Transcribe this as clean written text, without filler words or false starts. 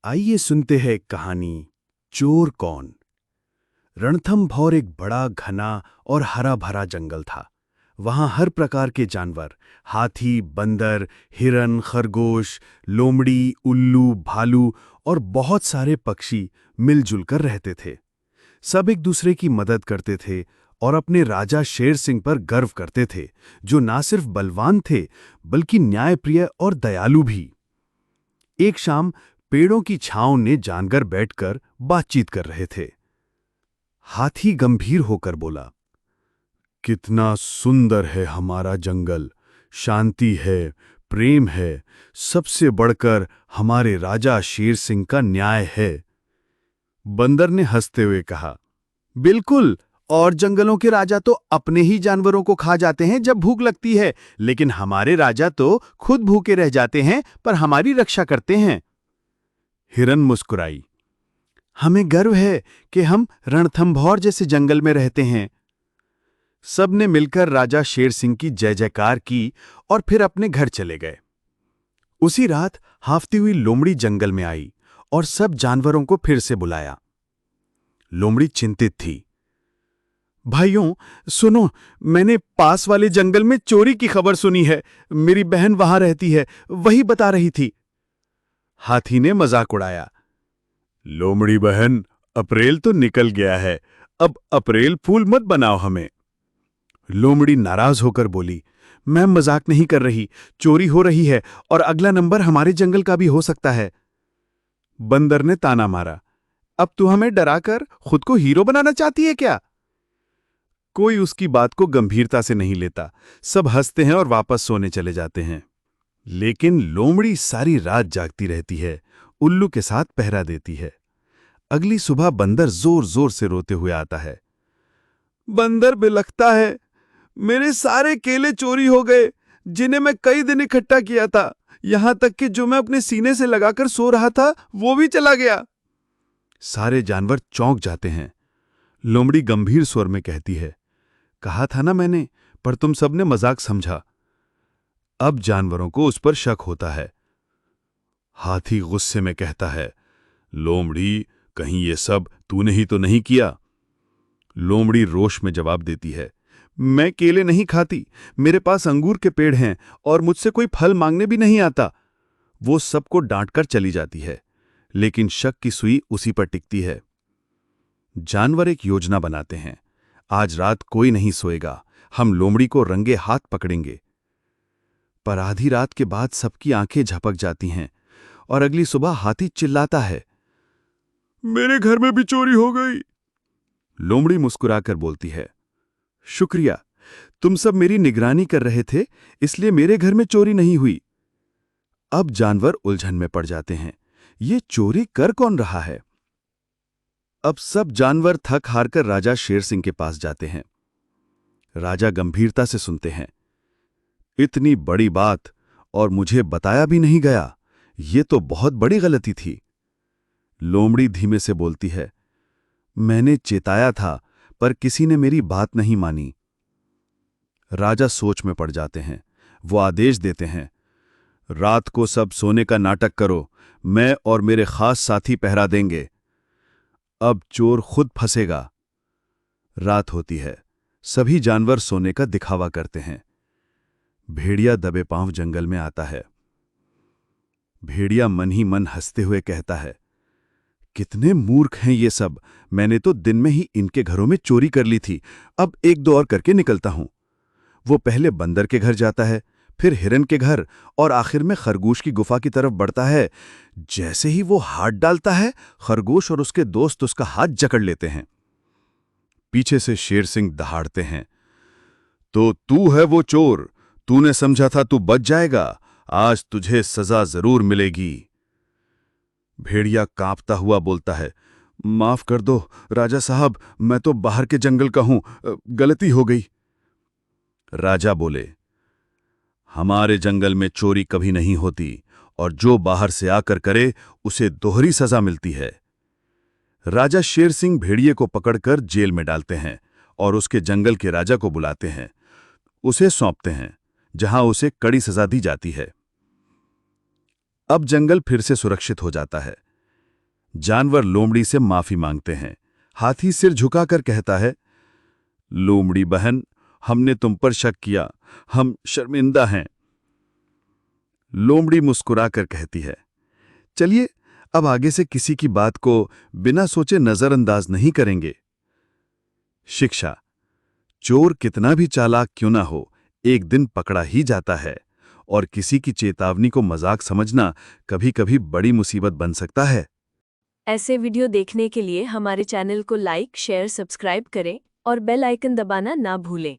आइए सुनते हैं कहानी चोर कौन। रणथंभौर एक बड़ा घना और हरा भरा जंगल था। वहां हर प्रकार के जानवर, हाथी, बंदर, हिरन, खरगोश, लोमड़ी, उल्लू, भालू और बहुत सारे पक्षी मिलजुल कर रहते थे। सब एक दूसरे की मदद करते थे और अपने राजा शेर सिंह पर गर्व करते थे, जो ना सिर्फ बलवान थे बल्कि न्यायप्रिय और दयालु भी। एक शाम पेड़ों की छांव ने जानकर बैठकर बातचीत कर रहे थे। हाथी गंभीर होकर बोला, कितना सुंदर है हमारा जंगल, शांति है, प्रेम है, सबसे बढ़कर हमारे राजा शेर सिंह का न्याय है। बंदर ने हंसते हुए कहा, बिल्कुल, और जंगलों के राजा तो अपने ही जानवरों को खा जाते हैं जब भूख लगती है, लेकिन हमारे राजा तो खुद भूखे रह जाते हैं पर हमारी रक्षा करते हैं। हिरन मुस्कुराई, हमें गर्व है कि हम रणथंभौर जैसे जंगल में रहते हैं। सबने मिलकर राजा शेर सिंह की जय जयकार की और फिर अपने घर चले गए। उसी रात हाफती हुई लोमड़ी जंगल में आई और सब जानवरों को फिर से बुलाया। लोमड़ी चिंतित थी। भाइयों सुनो, मैंने पास वाले जंगल में चोरी की खबर सुनी है। मेरी बहन वहां रहती है, वही बता रही थी। हाथी ने मजाक उड़ाया, लोमड़ी बहन, अप्रैल तो निकल गया है, अब अप्रैल फूल मत बनाओ हमें। लोमड़ी नाराज होकर बोली, मैं मजाक नहीं कर रही, चोरी हो रही है और अगला नंबर हमारे जंगल का भी हो सकता है। बंदर ने ताना मारा, अब तू हमें डराकर खुद को हीरो बनाना चाहती है क्या? कोई उसकी बात को गंभीरता से नहीं लेता, सब हंसते हैं और वापस सोने चले जाते हैं। लेकिन लोमड़ी सारी रात जागती रहती है, उल्लू के साथ पहरा देती है। अगली सुबह बंदर जोर जोर से रोते हुए आता है। बंदर बिलखता है, मेरे सारे केले चोरी हो गए, जिन्हें मैं कई दिन इकट्ठा किया था। यहां तक कि जो मैं अपने सीने से लगाकर सो रहा था वो भी चला गया। सारे जानवर चौंक जाते हैं। लोमड़ी गंभीर स्वर में कहती है, कहा था ना मैंने, पर तुम सबने मजाक समझा। अब जानवरों को उस पर शक होता है। हाथी गुस्से में कहता है, लोमड़ी, कहीं ये सब तूने ही तो नहीं किया? लोमड़ी रोष में जवाब देती है, मैं केले नहीं खाती, मेरे पास अंगूर के पेड़ हैं और मुझसे कोई फल मांगने भी नहीं आता। वो सबको डांटकर चली जाती है, लेकिन शक की सुई उसी पर टिकती है। जानवर एक योजना बनाते हैं, आज रात कोई नहीं सोएगा, हम लोमड़ी को रंगे हाथ पकड़ेंगे। पर आधी रात के बाद सबकी आंखें झपक जाती हैं और अगली सुबह हाथी चिल्लाता है, मेरे घर में भी चोरी हो गई। लोमड़ी मुस्कुराकर बोलती है, शुक्रिया, तुम सब मेरी निगरानी कर रहे थे, इसलिए मेरे घर में चोरी नहीं हुई। अब जानवर उलझन में पड़ जाते हैं, ये चोरी कर कौन रहा है? अब सब जानवर थक हारकर राजा शेर सिंह के पास जाते हैं। राजा गंभीरता से सुनते हैं, इतनी बड़ी बात और मुझे बताया भी नहीं गया, ये तो बहुत बड़ी गलती थी। लोमड़ी धीमे से बोलती है, मैंने चेताया था पर किसी ने मेरी बात नहीं मानी। राजा सोच में पड़ जाते हैं। वो आदेश देते हैं, रात को सब सोने का नाटक करो, मैं और मेरे खास साथी पहरा देंगे। अब चोर खुद फंसेगा। रात होती है, सभी जानवर सोने का दिखावा करते हैं। भेड़िया दबे पांव जंगल में आता है। भेड़िया मन ही मन हंसते हुए कहता है, कितने मूर्ख हैं ये सब, मैंने तो दिन में ही इनके घरों में चोरी कर ली थी, अब एक दो और करके निकलता हूं। वो पहले बंदर के घर जाता है, फिर हिरन के घर और आखिर में खरगोश की गुफा की तरफ बढ़ता है। जैसे ही वो हाथ डालता है, खरगोश और उसके दोस्त उसका हाथ जकड़ लेते हैं। पीछे से शेर सिंह दहाड़ते हैं, तो तू है वो चोर, तूने समझा था तू बच जाएगा, आज तुझे सजा जरूर मिलेगी। भेड़िया कांपता हुआ बोलता है, माफ कर दो राजा साहब, मैं तो बाहर के जंगल का हूं, गलती हो गई। राजा बोले, हमारे जंगल में चोरी कभी नहीं होती और जो बाहर से आकर करे उसे दोहरी सजा मिलती है। राजा शेर सिंह भेड़िए को पकड़कर जेल में डालते हैं और उसके जंगल के राजा को बुलाते हैं, उसे सौंपते हैं, जहां उसे कड़ी सजा दी जाती है। अब जंगल फिर से सुरक्षित हो जाता है। जानवर लोमड़ी से माफी मांगते हैं। हाथी सिर झुकाकर कहता है, लोमड़ी बहन, हमने तुम पर शक किया, हम शर्मिंदा हैं। लोमड़ी मुस्कुराकर कहती है, चलिए अब आगे से किसी की बात को बिना सोचे नजरअंदाज नहीं करेंगे। शिक्षा: चोर कितना भी चालाक क्यों ना हो, एक दिन पकड़ा ही जाता है, और किसी की चेतावनी को मजाक समझना कभी-कभी बड़ी मुसीबत बन सकता है। ऐसे वीडियो देखने के लिए हमारे चैनल को लाइक, शेयर, सब्सक्राइब करें और बेल आइकन दबाना ना भूलें।